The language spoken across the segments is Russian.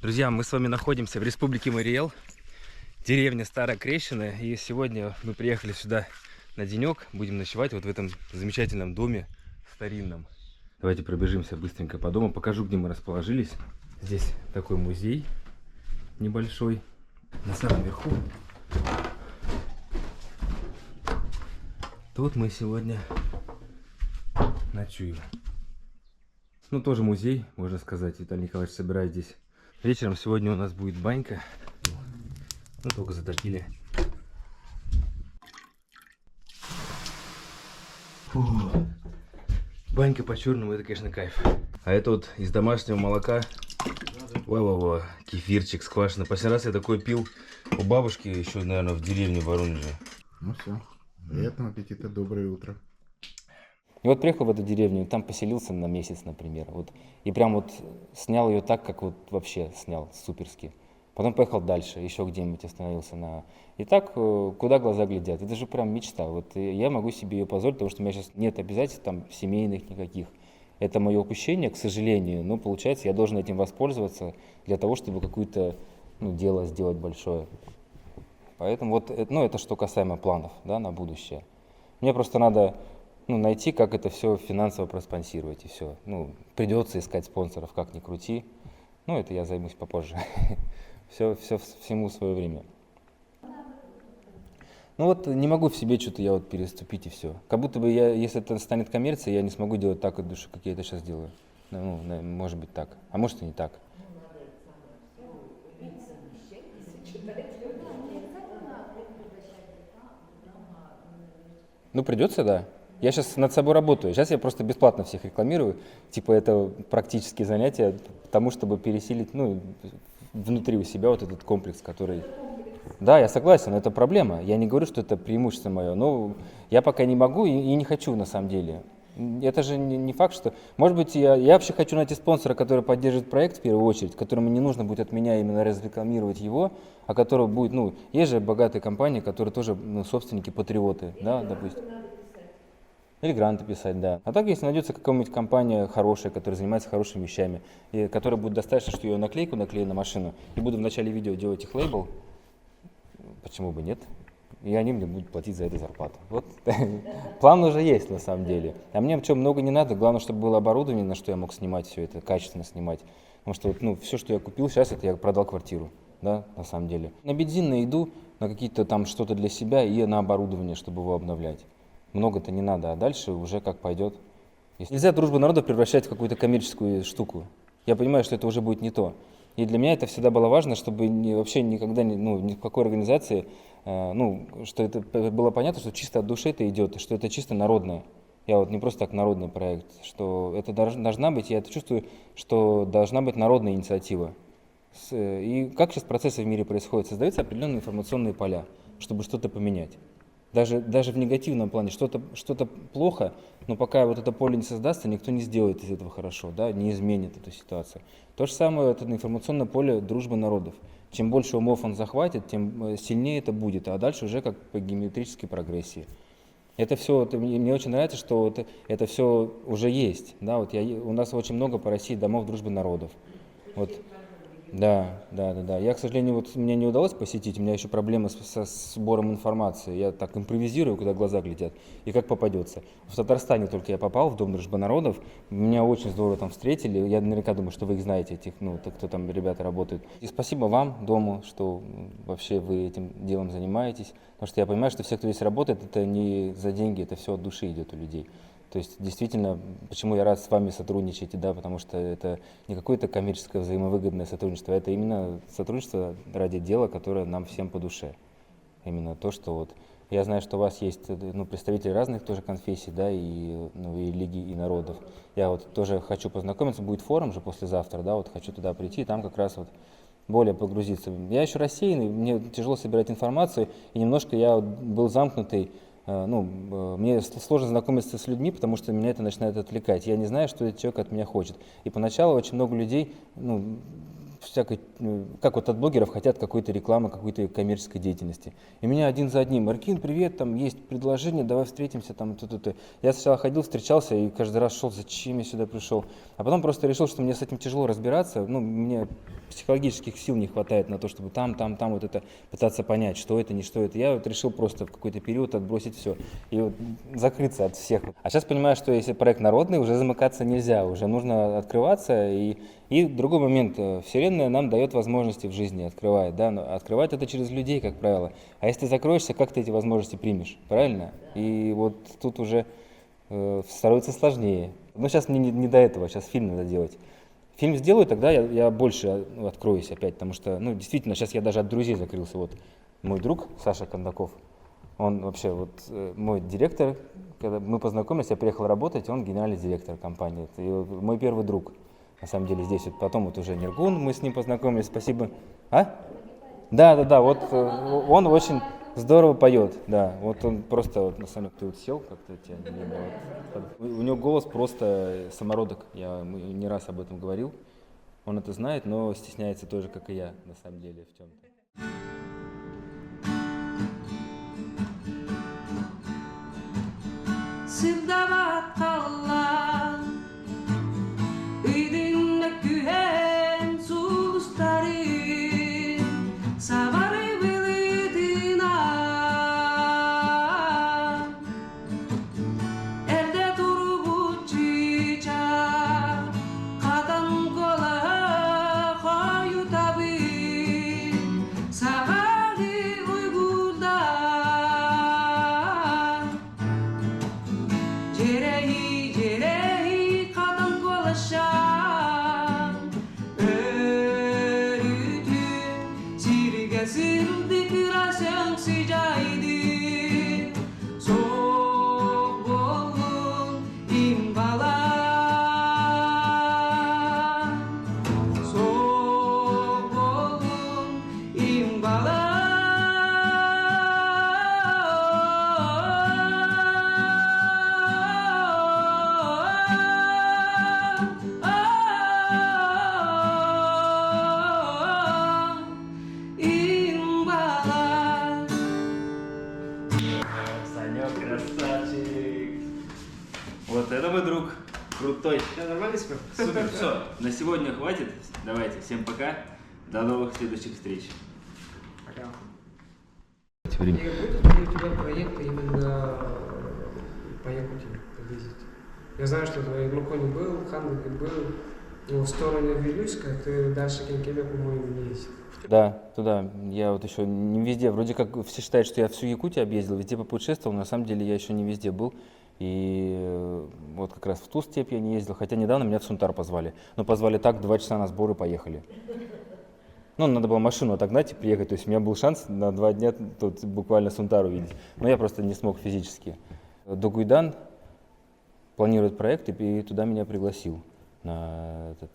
Друзья, мы с вами находимся в Республике Мариэл, деревня Старая Крещина. И сегодня мы приехали сюда на денек. Будем ночевать вот в этом замечательном доме старинном. Давайте пробежимся быстренько по дому. Покажу, где мы расположились. Здесь такой музей небольшой. На самом верху. Тут мы сегодня ночуем. Ну, тоже музей, можно сказать. Виталий Николаевич собирает здесь. Вечером сегодня у нас будет банька. Ну, только затопили. Фу. Банька по-черному, это, конечно, кайф. А это вот из домашнего молока. Во-во-во, кефирчик сквашенный. Последний раз я такой пил у бабушки еще, наверное, в деревне в Воронеже. Ну все. Приятного аппетита, доброе утро. И вот приехал в эту деревню, там поселился на месяц, например. Вот, и прям вот снял ее так, как вот вообще снял, суперски. Потом поехал дальше, еще где-нибудь остановился на... И так, куда глаза глядят. Это же прям мечта. Вот я могу себе ее позволить, потому что у меня сейчас нет обязательств там семейных никаких. Это мое упущение, к сожалению. Но получается, я должен этим воспользоваться для того, чтобы какое-то дело сделать большое. Поэтому вот, это что касаемо планов, да, на будущее. Мне просто надо... найти, как это все финансово проспонсировать, и все. Придется искать спонсоров, как ни крути. Это я займусь попозже. Всему свое время. Не могу в себе что-то я переступить, и все. Как будто бы если это станет коммерцией, я не смогу делать так от души, как я это сейчас делаю. Может быть так, а может и не так. Придется, да. Я сейчас над собой работаю. Сейчас я просто бесплатно всех рекламирую. Это практические занятия тому, чтобы пересилить, внутри у себя вот этот комплекс, который... Да, я согласен, но это проблема. Я не говорю, что это преимущество мое, но я пока не могу и не хочу на самом деле. Это же не факт, что... Может быть, я вообще хочу найти спонсора, который поддержит проект в первую очередь, которому не нужно будет от меня именно разрекламировать его, а которого будет... есть же богатые компании, которые тоже собственники-патриоты, да, допустим. Или гранты писать, да. А так, если найдется какая-нибудь компания хорошая, которая занимается хорошими вещами, и которая будет достаточно, что я наклейку наклею на машину, и буду в начале видео делать их лейбл, почему бы нет? И они мне будут платить за это зарплату. Вот. План уже есть на самом деле. А мне много не надо, главное, чтобы было оборудование, на что я мог снимать все это, качественно снимать. Потому что все, что я купил сейчас, это я продал квартиру, да, на самом деле. На бензин, на еду, на какие-то там что-то для себя и на оборудование, чтобы его обновлять. Много-то не надо, а дальше уже как пойдет. Нельзя дружбу народов превращать в какую-то коммерческую штуку. Я понимаю, что это уже будет не то. И для меня это всегда было важно, чтобы вообще никогда ни в какой организации, что это было понятно, что чисто от души это идет, что это чисто народное. Я не просто так народный проект, что это должна быть, я это чувствую, что должна быть народная инициатива. И как сейчас процессы в мире происходят? Создаются определенные информационные поля, чтобы что-то поменять. Даже в негативном плане что-то плохо, но пока вот это поле не создастся, никто не сделает из этого хорошо, да, не изменит эту ситуацию. То же самое это информационное поле дружбы народов. Чем больше умов он захватит, тем сильнее это будет, а дальше уже как по геометрической прогрессии. Это все, мне очень нравится, что это все уже есть. Да, у нас очень много по России домов дружбы народов. Да. Я, к сожалению, мне не удалось посетить, у меня еще проблемы со сбором информации. Я так импровизирую, куда глаза глядят, и как попадется. В Татарстане только я попал, в Дом дружбы народов. Меня очень здорово там встретили. Я наверняка думаю, что вы их знаете, кто там ребята работают. И спасибо вам, дому, что вообще вы этим делом занимаетесь. Потому что я понимаю, что все, кто здесь работает, это не за деньги, это все от души идет у людей. То есть, действительно, почему я рад с вами сотрудничать, да, потому что это не какое-то коммерческое взаимовыгодное сотрудничество, это именно сотрудничество ради дела, которое нам всем по душе. Именно то, что я знаю, что у вас есть представители разных тоже конфессий, да, и религий, и народов. Я тоже хочу познакомиться, будет форум же послезавтра, да, хочу туда прийти, и там как раз более погрузиться. Я еще рассеянный, мне тяжело собирать информацию, и немножко я был замкнутый. Мне сложно знакомиться с людьми, потому что меня это начинает отвлекать. Я не знаю, что этот человек от меня хочет. И поначалу очень много людей, как от блогеров хотят какой-то рекламы, какой-то коммерческой деятельности. И меня один за одним: Аркин, привет, там есть предложение, давай встретимся, там то-то. Я сначала ходил, встречался и каждый раз шел, зачем я сюда пришел. А потом просто решил, что мне с этим тяжело разбираться, мне психологических сил не хватает на то, чтобы там вот это пытаться понять, что это, не что это. Я вот решил просто в какой-то период отбросить все и вот закрыться от всех. А сейчас понимаю, что если проект народный, уже замыкаться нельзя, уже нужно открываться. И другой момент, вселенная нам дает возможности в жизни, открывает, да, но открывать это через людей, как правило. А если ты закроешься, как ты эти возможности примешь, правильно? И вот тут уже становится сложнее. Но сейчас мне не до этого, сейчас фильм надо делать. Фильм сделаю, тогда я больше откроюсь опять, потому что, ну, действительно, сейчас я даже от друзей закрылся. Вот мой друг Саша Кондаков, он вообще вот мой директор, когда мы познакомились, я приехал работать, он генеральный директор компании. Это мой первый друг, на самом деле, здесь. Вот потом вот уже Ниргун, мы с ним познакомились, спасибо. А? Да, вот он очень здорово поет, да. Вот он просто, вот, на самом деле, ты вот сел, как-то тебя не было. У него голос просто самородок, я не раз об этом говорил. Он это знает, но стесняется тоже, как и я, на самом деле, в чем-то. Sırdavat kallan Ydinne kyhen suustari Savari vilidina Elde turgut cica Katan kola koyu tabi Savari uygulda Cerehi kadın kolaşan Örütü sirgesildi kırasın sıcaydı Soğuk bolun imbalan Soğuk bolun imbalan Санек, красавчик! Вот это мой друг, крутой. Нормально себе? Супер, все, на сегодня хватит. Давайте, всем пока, до новых следующих встреч. Пока. Время. И будут ли у тебя проекты именно по Якутии ездить? Я знаю, что твой Мукони был, Хангаби был, но в сторону Вилюйска ты дальше Кенкебе, по-моему, не ездил. Да, туда. Я вот еще не везде. Вроде как все считают, что я всю Якутию объездил, везде попутешествовал, но на самом деле я еще не везде был. И вот как раз в ту степь я не ездил, хотя недавно меня в Сунтар позвали. Но позвали так, 2 часа на сборы поехали. Ну, надо было машину отогнать и приехать. То есть у меня был шанс на 2 дня тут буквально Сунтар увидеть. Но я просто не смог физически. Догуйдан планирует проект и туда меня пригласил. На этот.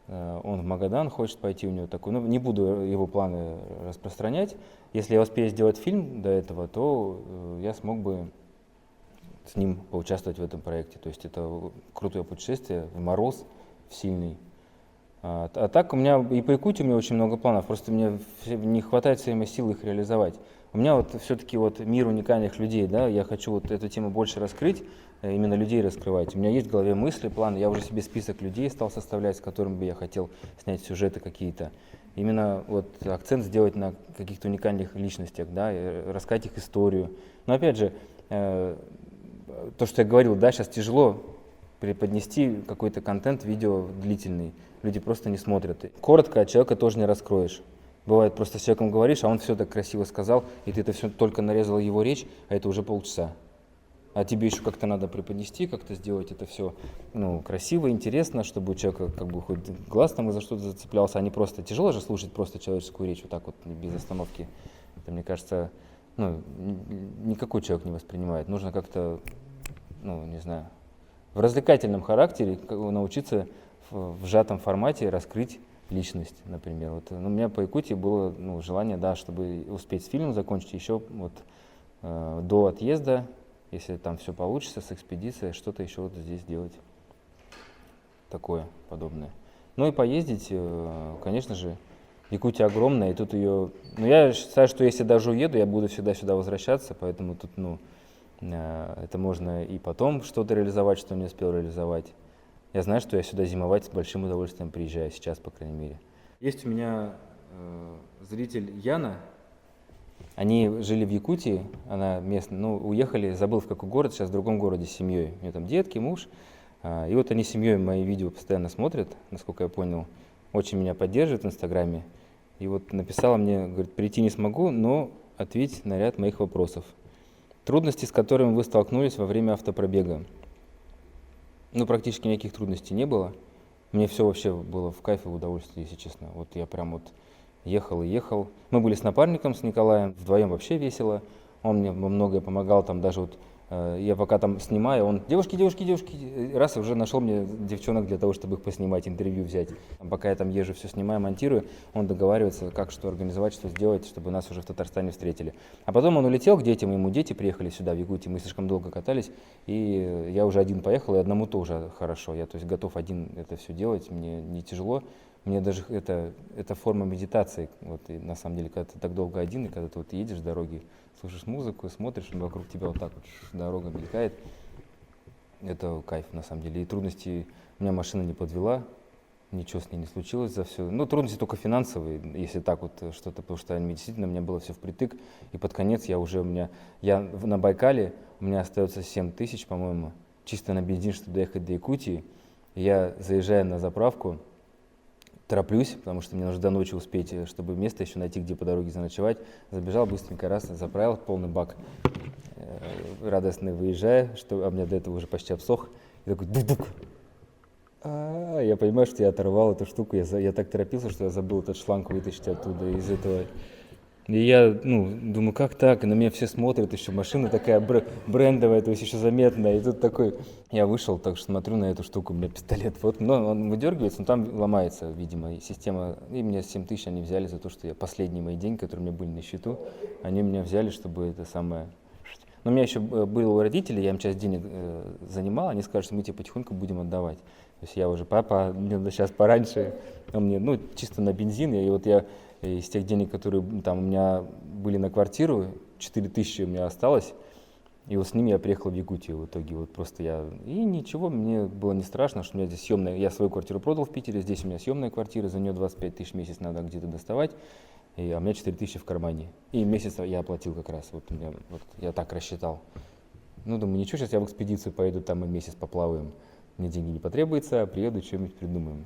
Он в Магадан хочет пойти, у него такой. Ну, не буду его планы распространять. Если я успею сделать фильм до этого, то я смог бы с ним поучаствовать в этом проекте. То есть это крутое путешествие в мороз, в сильный. А так у меня и по Якутии у меня очень много планов, просто мне не хватает все время сил их реализовать. У меня вот все-таки вот мир уникальных людей, да, я хочу вот эту тему больше раскрыть, именно людей раскрывать. У меня есть в голове мысли, планы, я уже себе список людей стал составлять, с которыми бы я хотел снять сюжеты какие-то. Именно вот акцент сделать на каких-то уникальных личностях, да, и рассказать их историю. Но опять же, то, что я говорил, да, сейчас тяжело преподнести какой-то контент, видео длительный. Люди просто не смотрят. Коротко от человека тоже не раскроешь. Бывает, просто с человеком говоришь, а он все так красиво сказал, и ты это все только нарезал его речь, а это уже полчаса. А тебе еще как-то надо преподнести, как-то сделать это все, ну, красиво, интересно, чтобы у человека как бы хоть глаз там за что-то зацеплялся, а не просто тяжело же слушать просто человеческую речь вот так вот без остановки. Это, мне кажется, ну, никакой человек не воспринимает. Нужно как-то, ну, не знаю, в развлекательном характере научиться в сжатом формате раскрыть личность, например. Вот, ну, у меня по Якутии было, ну, желание, да, чтобы успеть с фильмом закончить еще вот до отъезда, если там все получится с экспедицией, что-то еще вот здесь делать такое подобное. Ну и поездить, конечно же, Якутия огромная, и тут ее... Ну, я считаю, что если даже уеду, я буду всегда сюда возвращаться, поэтому тут, ну, это можно и потом что-то реализовать, что не успел реализовать. Я знаю, что я сюда зимовать с большим удовольствием приезжаю, сейчас, по крайней мере. Есть у меня зритель Яна. Они жили в Якутии, она местная, ну, уехали, забыл в какой город, сейчас в другом городе с семьей. У нее там детки, муж. И вот они с семьей мои видео постоянно смотрят, насколько я понял. Очень меня поддерживают в Инстаграме. И вот написала мне, говорит, прийти не смогу, но ответь на ряд моих вопросов. Трудности, с которыми вы столкнулись во время автопробега? Ну, практически никаких трудностей не было. Мне все вообще было в кайф и в удовольствие, если честно. Вот я прям вот ехал и ехал. Мы были с напарником, с Николаем, вдвоем вообще весело. Он мне многое помогал, там даже вот я пока там снимаю, он девушки, раз уже нашел мне девчонок для того, чтобы их поснимать, интервью взять. Пока я там езжу, все снимаю, монтирую, он договаривается, как что организовать, что сделать, чтобы нас уже в Татарстане встретили. А потом он улетел к детям, ему дети приехали сюда, в Якутию, мы слишком долго катались, и я уже один поехал, и одному тоже хорошо. Я то есть готов один это все делать, мне не тяжело. Мне даже это форма медитации, вот, и на самом деле, когда ты так долго один, и когда ты вот едешь в дороге, слушаешь музыку, смотришь, и вокруг тебя вот так вот дорога мелькает, это кайф на самом деле. И трудности, у меня машина не подвела, ничего с ней не случилось за все. Ну, трудности только финансовые, если так вот что-то, потому что действительно у меня было все впритык, и под конец я на Байкале, у меня остается 7 тысяч, по-моему, чисто на бензин, чтобы доехать до Якутии. Я заезжаю на заправку, тороплюсь, потому что мне нужно до ночи успеть, чтобы место еще найти, где по дороге заночевать. Забежал быстренько, раз, заправил полный бак, радостно выезжая, а у меня до этого уже почти обсох. И такой дук-дук. Я понимаю, что я оторвал эту штуку, я так торопился, что я забыл этот шланг вытащить оттуда из этого. И я, думаю, как так? И на меня все смотрят, еще машина такая брендовая, то есть еще заметная. И тут такой, я вышел, так что смотрю на эту штуку, у меня пистолет. Вот, он выдергивается, но там ломается, видимо, система. И мне 7 тысяч они взяли за то, что я последние мои деньги, которые у меня были на счету, они меня взяли, чтобы это самое... Но у меня еще было у родителей, я им часть денег занимал, они сказали, что мы тебе потихоньку будем отдавать. То есть я уже, папа, мне надо сейчас пораньше, он мне, чисто на бензин, и вот я из тех денег, которые там у меня были на квартиру, 4 тысячи у меня осталось, и вот с ними я приехал в Якутию в итоге, вот просто и ничего, мне было не страшно, что у меня здесь съемная, я свою квартиру продал в Питере, здесь у меня съемная квартира, за нее 25 тысяч в месяц надо где-то доставать, а у меня 4 тысячи в кармане, и месяц я оплатил как раз, вот я так рассчитал. Думаю, ничего, сейчас я в экспедицию поеду, там мы месяц поплаваем, мне деньги не потребуется, приеду, что-нибудь придумаем.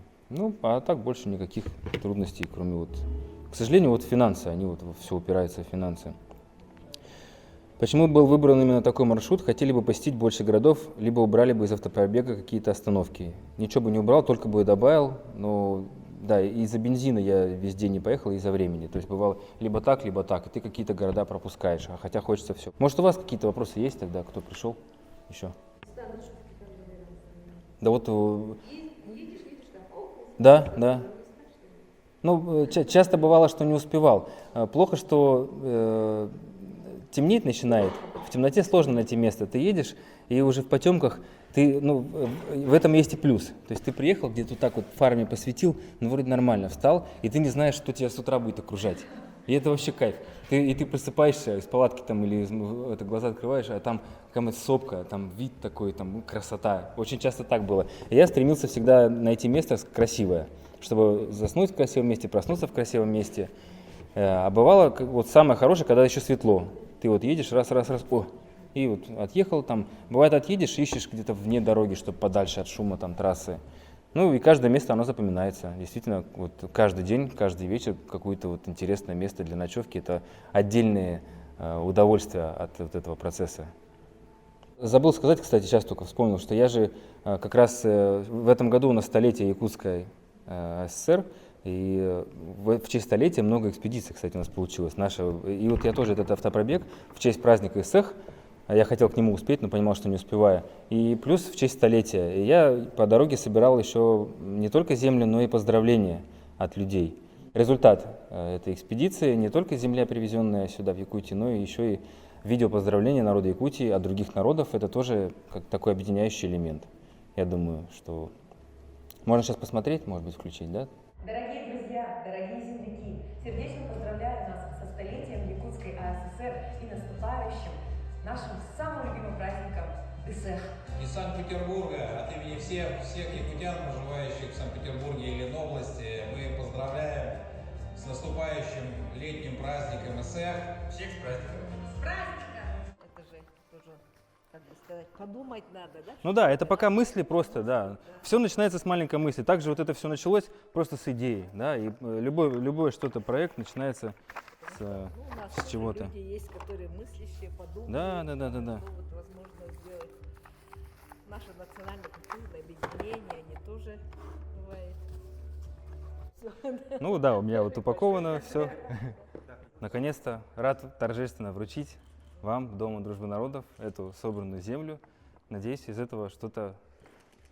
А так больше никаких трудностей, кроме к сожалению, финансы, они все упираются в финансы. Почему был выбран именно такой маршрут? Хотели бы посетить больше городов, либо убрали бы из автопробега какие-то остановки. Ничего бы не убрал, только бы добавил, но да, из-за бензина я везде не поехал, из-за времени. То есть бывало либо так, и ты какие-то города пропускаешь, хотя хочется все. Может, у вас какие-то вопросы есть тогда, кто пришел еще? Да вот... Да. Часто бывало, что не успевал. Плохо, что темнеть начинает. В темноте сложно найти место. Ты едешь, и уже в потемках в этом есть и плюс. То есть ты приехал, где-то так вот фарами посветил, вроде нормально, встал, и ты не знаешь, что тебя с утра будет окружать. И это вообще кайф. Ты просыпаешься из палатки или глаза открываешь, а там какая-то сопка, там вид такой, там красота. Очень часто так было. И я стремился всегда найти место красивое, чтобы заснуть в красивом месте, проснуться в красивом месте. А бывало, самое хорошее, когда еще светло. Ты едешь, раз, и отъехал там. Бывает, отъедешь, ищешь где-то вне дороги, чтобы подальше от шума трассы. И каждое место, оно запоминается. Действительно, каждый день, каждый вечер какое-то интересное место для ночевки. Это отдельное удовольствие от этого процесса. Забыл сказать, кстати, сейчас только вспомнил, что я же как раз в этом году у нас столетие Якутской ССР, и в честь столетия много экспедиций, кстати, у нас получилось. И я тоже этот автопробег в честь праздника ИСЭХ, я хотел к нему успеть, но понимал, что не успеваю. И плюс в честь столетия. И я по дороге собирал еще не только землю, но и поздравления от людей. Результат этой экспедиции не только земля, привезенная сюда в Якутию, но и еще и видео поздравления народа Якутии от других народов. Это тоже как такой объединяющий элемент. Я думаю, что можно сейчас посмотреть, может быть, включить, да? Дорогие друзья, дорогие земляки, сердечно поздравляю нас со столетием Якутской АССР и наступающим нашим самым любимым праздником Исэх. Из Санкт-Петербурга, от имени всех якутян, проживающих в Санкт-Петербурге и Ленобласти, мы поздравляем с наступающим летним праздником ИСЭХ. Всех с праздником! С праздником! Это же тоже, как бы сказать, подумать надо, да? Ну да, это пока мысли просто, да. Все начинается с маленькой мысли. Также вот это все началось просто с идеи, да. И любой что-то проект начинается У нас с тоже чего-то. люди есть, которые мыслящие, подумают. Да. Что вот возможно сделать. Наше национально-культурное объединение, они тоже бывает. Всё. Ну да, у меня вот упаковано все. Наконец-то рад торжественно вручить вам, Дому дружбы народов, эту собранную землю. Надеюсь, из этого что-то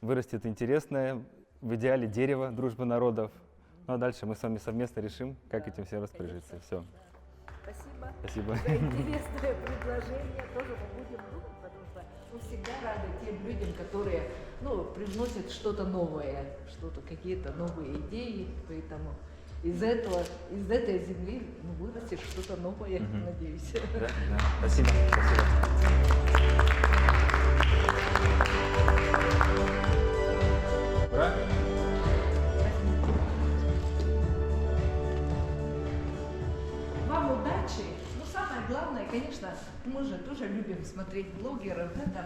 вырастет интересное, в идеале дерево дружбы народов. Ну а дальше мы с вами совместно решим, как этим всем распоряжиться. Все. Спасибо. Спасибо. За интересное предложение. Тоже мы будем думать, потому что мы всегда рады тем людям, которые, привносят что-то новое, какие-то новые идеи. Поэтому из этой земли вырастет что-то новое, надеюсь. Да. Спасибо. Ура! Вам удачи. Но самое главное, конечно, мы же тоже любим смотреть блогеров, да, там,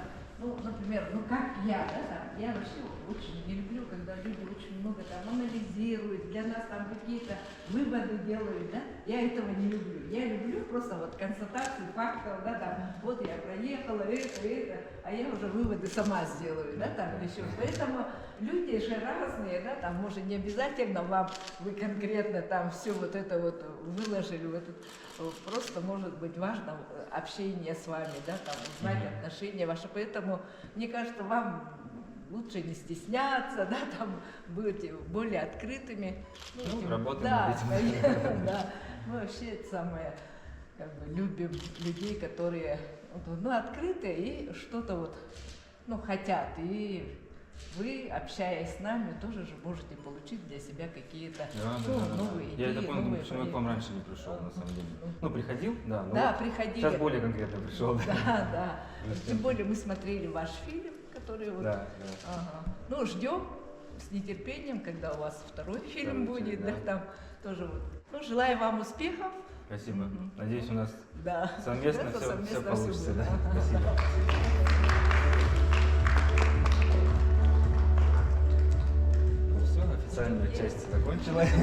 например, как я, да, там, я вообще очень не люблю, когда люди очень много там анализируют, для нас там какие-то выводы делают, да, я этого не люблю. Я люблю просто вот констатацию фактов, да, там, вот я проехала, это, а я уже выводы сама сделаю, да, там, еще. Поэтому люди же разные, да, там, может, не обязательно вы конкретно там все вот это вот выложили, просто может быть важно общение с вами, да, там, узнать отношения ваши, поэтому, мне кажется, вам лучше не стесняться, да, там, быть более открытыми. Работаем да, над этим. да, мы вообще это самое, любим людей, которые, открыты и что-то хотят, и вы, общаясь с нами, тоже же можете получить для себя какие-то новые идеи. Я это понял, новые почему я к вам раньше не пришел, на самом деле. Приходил, да. Да, приходили. Сейчас более конкретно пришел. Да. Тем более мы смотрели ваш фильм, который Да. Ага. Ждем с нетерпением, когда у вас второй фильм будет, да, там тоже желаю вам успехов. Спасибо. Надеюсь, у нас Да. совместно все совместно получится. будет. Да. Ага. Спасибо. Все, официальная часть закончилась.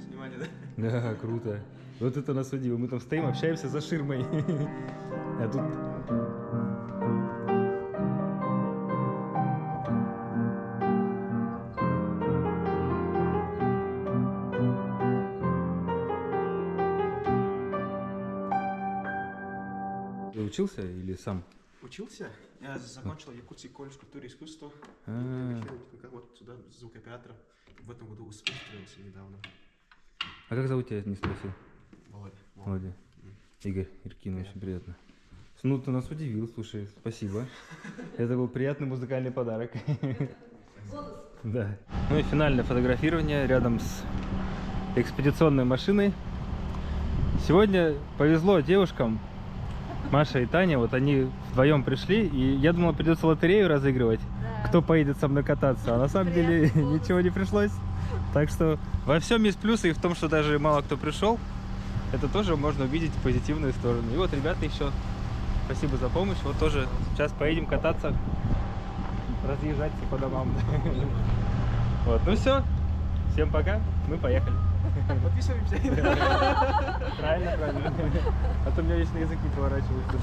Внимание, да? Да, круто. Вот это нас удивило. Мы там стоим, общаемся за ширмой. А тут... Ты учился или сам? Учился. Я закончил Якутский колледж культуры и искусства. А. Вот сюда звукооператора. В этом году устроился недавно. А как зовут тебя, не спросил? Володя. Володя. Игорь Иркин, очень приятно. Ну, ты нас удивил, слушай, спасибо. Это был приятный музыкальный подарок. Да. Ну и финальное фотографирование рядом с экспедиционной машиной. Сегодня повезло девушкам, Маша и Таня, вот они вдвоем пришли, и я думал, придется лотерею разыгрывать, кто поедет со мной кататься, а на самом деле ничего не пришлось. Так что во всем есть плюсы, и в том, что даже мало кто пришел, это тоже можно увидеть позитивные стороны. И вот, ребята, еще спасибо за помощь. Вот тоже сейчас поедем кататься, разъезжаться по домам. Вот, ну все. Всем пока. Мы поехали. Подписываемся. Правильно. А то у меня вечно язык не поворачивается.